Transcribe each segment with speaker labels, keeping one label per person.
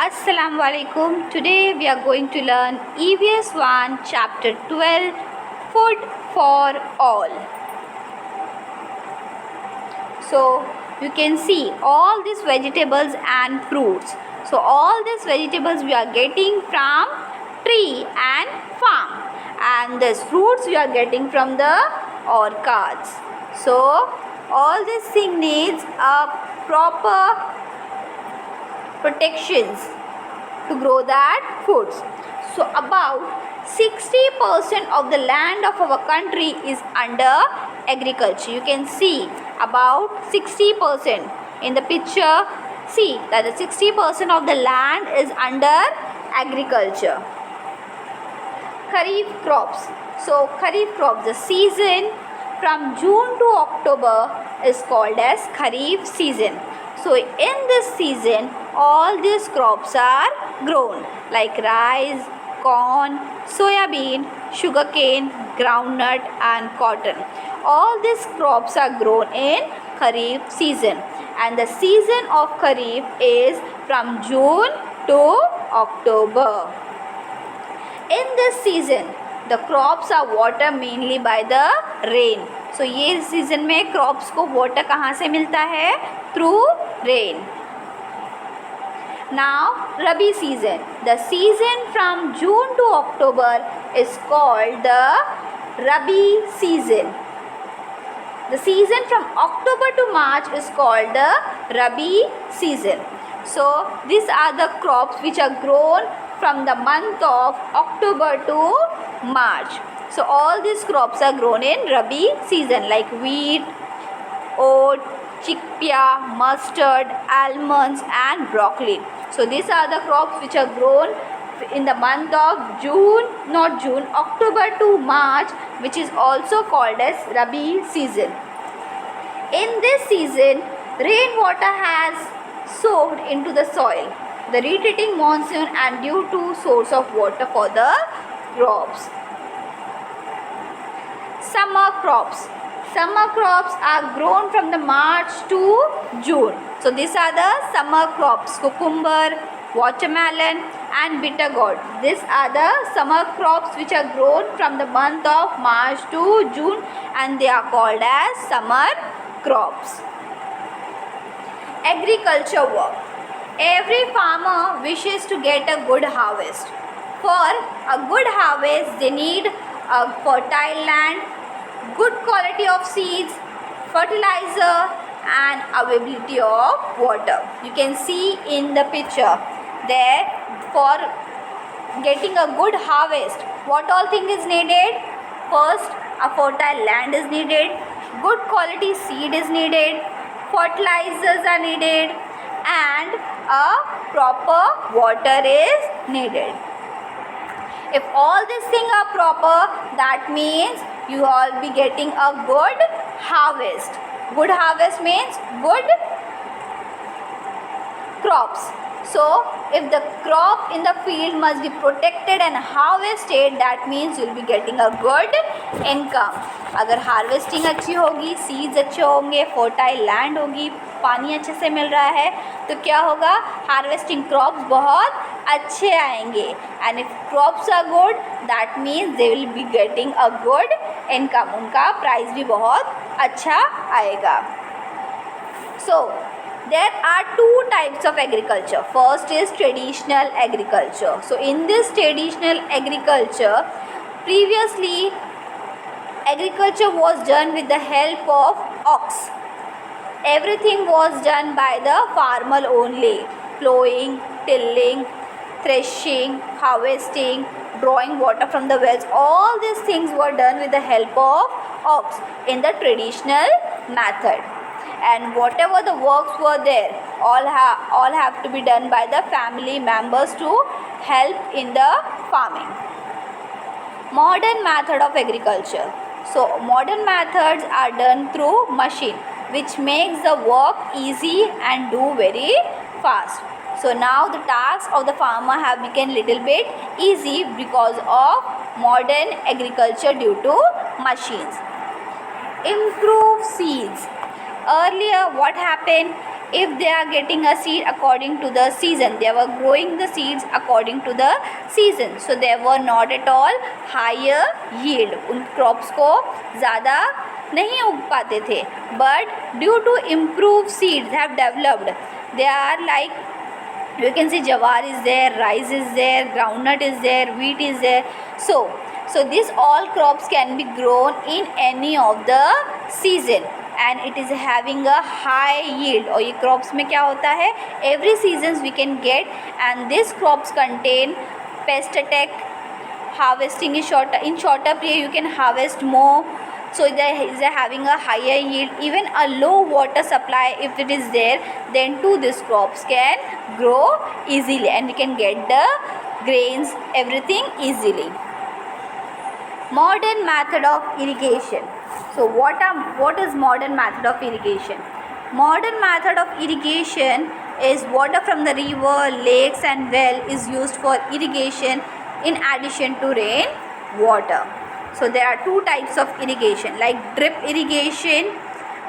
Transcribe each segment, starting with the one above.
Speaker 1: Assalamu alaikum. Today we are going to learn EVS 1 chapter 12 Food for All. So you can see all these vegetables and fruits. So all these vegetables we are getting from tree and farm, and these fruits we are getting from the orchards. So all this thing needs a proper protections to grow that foods. So about 60% of the land of our country is under agriculture. You can see about 60% in the picture. See that the 60% of the land is under agriculture. Kharif crops. So Kharif crops, the season from June to October is called as Kharif season. So in this season all these crops are grown like rice, corn, soybean, sugarcane, groundnut and cotton. All these crops are grown in Kharif season, and the season of Kharif is from June to October. In this season the crops are watered mainly by the rain. So ये season में crops को water कहाँ से मिलता है? Through rain. Now Rabi season. The season from June to October is called the Rabi season. The season from October to March is called the Rabi season. So these are the crops which are grown from the month of October to March. So all these crops are grown in Rabi season like wheat, oat, chickpea, mustard, almonds and broccoli. So these are the crops which are grown in the month of October to March, which is also called as Rabi season. In this season, rainwater has soaked into the soil. The retreating monsoon and due to source of water for the crops. Summer crops. Summer crops are grown from the March to June. So these are the summer crops: cucumber, watermelon and bitter gourd. These are the summer crops which are grown from the month of March to June, and they are called as summer crops. Agriculture work. Every farmer wishes to get a good harvest. For a good harvest they need a fertile land, good quality of seeds, fertilizer and availability of water. You can see in the picture there, for getting a good harvest what all thing is needed? First, a fertile land is needed, good quality seed is needed, fertilizers are needed and a proper water is needed. If all these things are proper, that means you all be getting a good harvest. Good harvest means good crops. So if the crop in the field must be protected and harvested, that means you will be getting a good income. अगर harvesting अच्छी होगी, seeds अच्छे होंगे, fertile land होगी, पानी अच्छे से मिल रहा है, तो क्या होगा? हार्वेस्टिंग क्रॉप्स बहुत अच्छे आएंगे. And if crops are good, that means they will be getting a good income. उनका प्राइस भी बहुत अच्छा आएगा. सो there are two types of agriculture. First is traditional agriculture. So in this traditional agriculture, previously agriculture was done with the help of ox. Everything was done by the farmer only. Plowing, tilling, threshing, harvesting, drawing water from the wells. All these things were done with the help of ox in the traditional method. And whatever the works were there, all have to be done by the family members to help in the farming. Modern method of agriculture. So modern methods are done through machine, which makes the work easy and do very fast. So now the tasks of the farmer have become little bit easy because of modern agriculture due to machines. Improve seeds. Earlier what happened? if they are getting a seed according to the season, they were growing the seeds according to the season, so they were not at all higher yield. उन crops को ज़्यादा नहीं उग पाते थे, but due to improved seeds have developed, they are like, you can see jawar is there, rice is there, groundnut is there, wheat is there. So these all crops can be grown in any of the season and it is having a high yield. और ये crops में क्या होता है, every seasons we can get, and these crops contain pest attack, harvesting is in shorter period you can harvest more, so they is having a higher yield. Even a low water supply if it is there, then too these crops can grow easily and we can get the grains, everything easily. Modern method of irrigation. So what is modern method of irrigation? Modern method of irrigation is water from the river, lakes and well is used for irrigation in addition to rain water. So there are two types of irrigation, like drip irrigation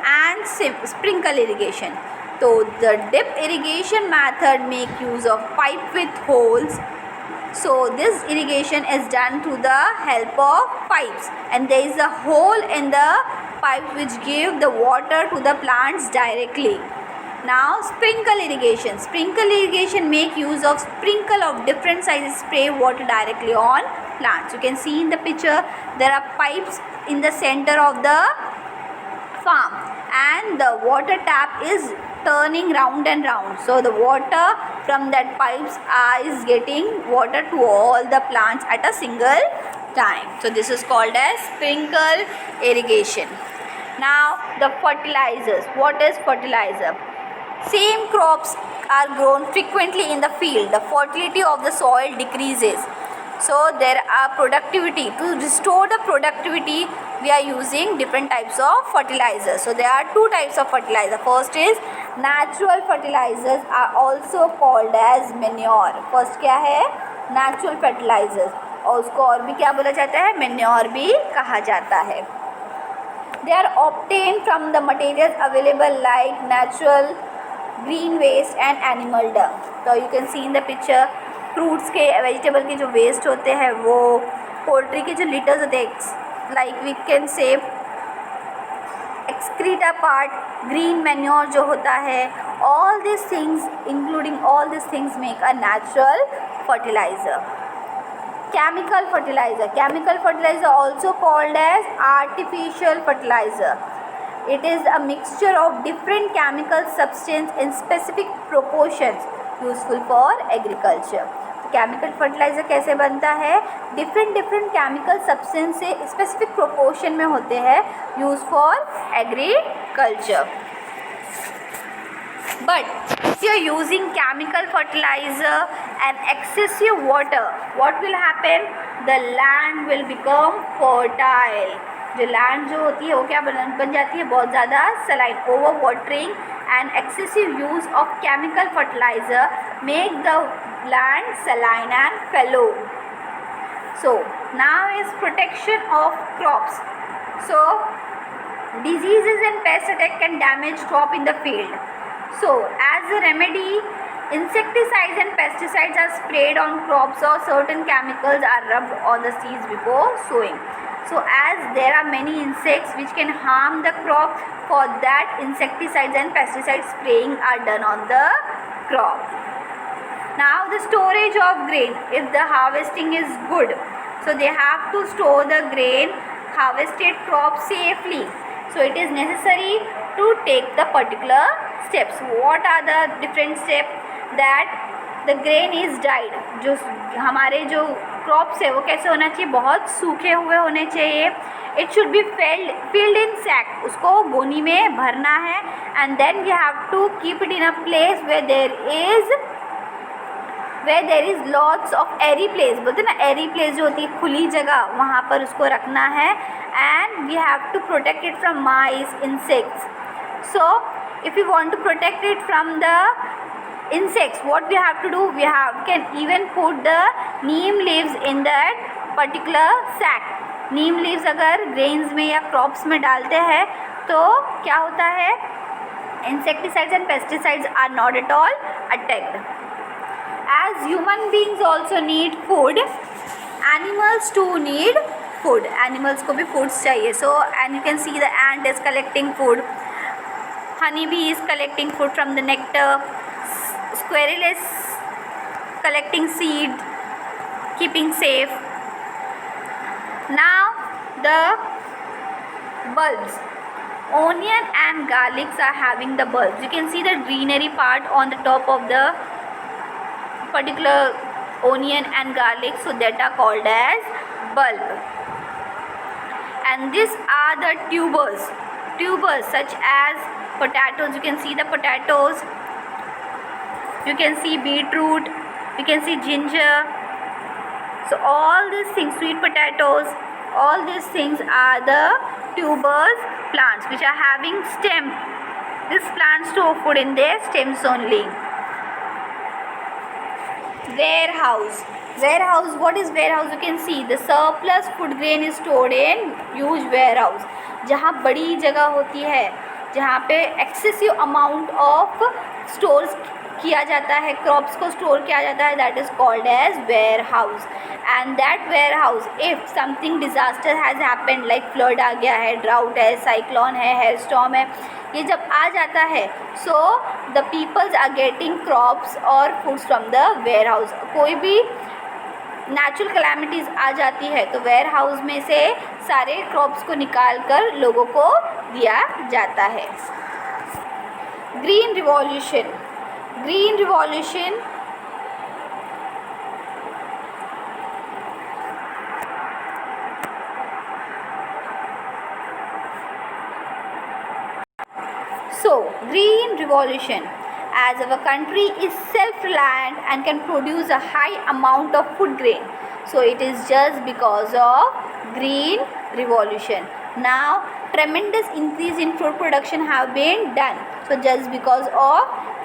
Speaker 1: and sprinkle irrigation. So the drip irrigation method make use of pipe with holes. So this irrigation is done through the help of pipes and there is a hole in the pipe which give the water to the plants directly. Now sprinkle irrigation. Sprinkle irrigation make use of sprinkle of different sizes, spray water directly on plants. You can see in the picture there are pipes in the center of the farm and the water tap is turning round and round, so the water from that pipes is getting water to all the plants at a single time. So this is called as sprinkle irrigation. Now the fertilizers. What is fertilizer? Same crops are grown frequently in the field, the fertility of the soil decreases, so there are productivity. To restore the productivity we are using different types of fertilizers. So there are two types of fertilizer. First is natural fertilizers are also called as manure. First क्या है, natural fertilizers, और उसको और भी क्या बोला जाता है, manure भी कहा जाता है. They are obtained from the materials available like natural green waste and animal dung. So you can see in the picture fruits के, वेजिटेबल के जो वेस्ट होते हैं, वो पोल्ट्री के जो लिटर्स होते हैं, like we can say excreta part, green manure जो होता है, all this things including all this things make a natural fertiliser. Chemical fertilizer. Chemical fertilizer also called as artificial fertilizer. It is a mixture of different chemical substance in specific proportions useful for agriculture. Chemical fertiliser कैसे बनता है, different chemical substance से specific proportion में होते हैं, use for agriculture. But if you are using chemical fertilizer and excessive water, what will happen? The land will become fertile. जो land जो होती है वो क्या बन जाती है, बहुत ज़्यादा saline. Over watering and excessive use of chemical fertilizer make the land saline and fallow. So now is protection of crops. So diseases and pest attack can damage crop in the field. So as a remedy, insecticides and pesticides are sprayed on crops or certain chemicals are rubbed on the seeds before sowing. So as there are many insects which can harm the crop, for that insecticides and pesticide spraying are done on the crop. Now the storage of grain. If the harvesting is good, so they have to store the grain, harvested crop safely. So it is necessary to take the particular steps. What are the different steps? That the grain is dried. जो हमारे जो crops है वो कैसे होना चाहिए, बहुत सूखे हुए होने चाहिए. It should be filled in sack. उसको गोनी में भरना है and then we have to keep it in a place where there is lots of airy place. बोलते ना airy place जो होती है खुली जगह, वहाँ पर उसको रखना है. And we have to protect it from mice, insects. So if you want to protect it from the insects, what we have to do, can even put the neem leaves in that particular sack. Neem leaves अगर grains में या crops में डालते हैं तो क्या होता है, Insecticides and pesticides are not at all attacked. As human beings also need food, animals too need food. Animals को भी foods चाहिए. So and you can see the ant is collecting food. Honeybee is collecting food from the nectar. Squirrel is collecting seed, keeping safe. Now the bulbs. Onion and garlics are having the bulbs. You can see the greenery part on the top of the particular onion and garlic, so that are called as bulb. And these are the tubers such as potatoes. You can see the potatoes, you can see beetroot, you can see ginger. So all these things, sweet potatoes, all these things are the tubers plants which are having stem. These plants store food in their stems only. Warehouse. What is warehouse? You can see the surplus food grain is stored in huge warehouse. जहाँ बड़ी जगह होती है, जहाँ पे excessive amount of stores किया जाता है, क्रॉप्स को स्टोर किया जाता है, that is called as warehouse. And that warehouse, if something disaster has happened, like flood आ गया है, ड्राउट है, साइक्लोन है, हेयर स्टॉर्म है, ये जब आ जाता है, so the peoples are getting crops और foods from the warehouse. कोई भी नेचुरल कैलामिटीज़ आ जाती है तो वेयर हाउस में से सारे क्रॉप्स को निकाल कर लोगों को दिया जाता है. Green revolution. So, green revolution, as our country is self-reliant and can produce a high amount of food grain. So, it is just because of green revolution. Now, tremendous increase in food production have been done. So, just because of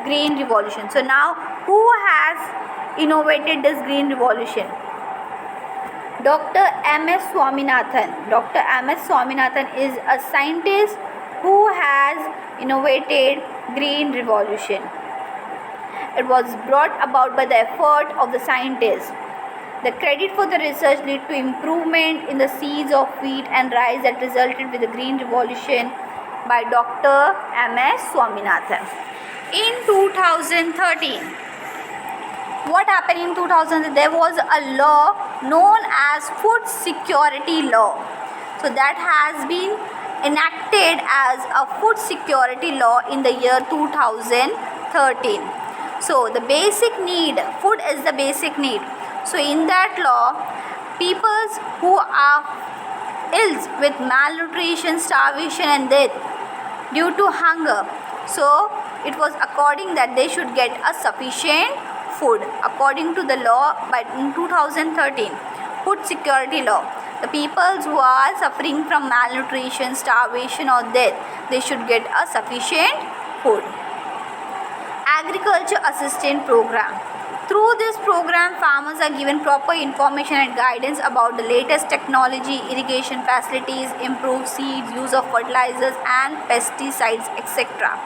Speaker 1: green revolution. So, now who has innovated this green revolution? Dr. M.S. Swaminathan. Dr. M.S. Swaminathan is a scientist who has innovated green revolution. It was brought about by the effort of the scientists. The credit for the research led to improvement in the seeds of wheat and rice that resulted with the green revolution by Dr. M.S. Swaminathan. In 2013, what happened in 2000? There was a law known as Food Security Law. So that has been enacted as a food security law in the year 2013. So the basic need, food is the basic need. So in that law, people who are ill with malnutrition, starvation and death due to hunger, so it was according that they should get a sufficient food according to the law by in 2013 food security law. The people who are suffering from malnutrition, starvation or death, they should get a sufficient food. Agriculture Assistance Program. Through this program, farmers are given proper information and guidance about the latest technology, irrigation facilities, improved seeds, use of fertilizers and pesticides, etc.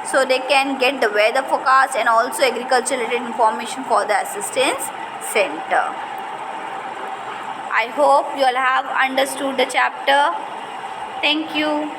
Speaker 1: So they can get the weather forecast and also agriculture related information for the assistance center. I hope you all have understood the chapter. Thank you.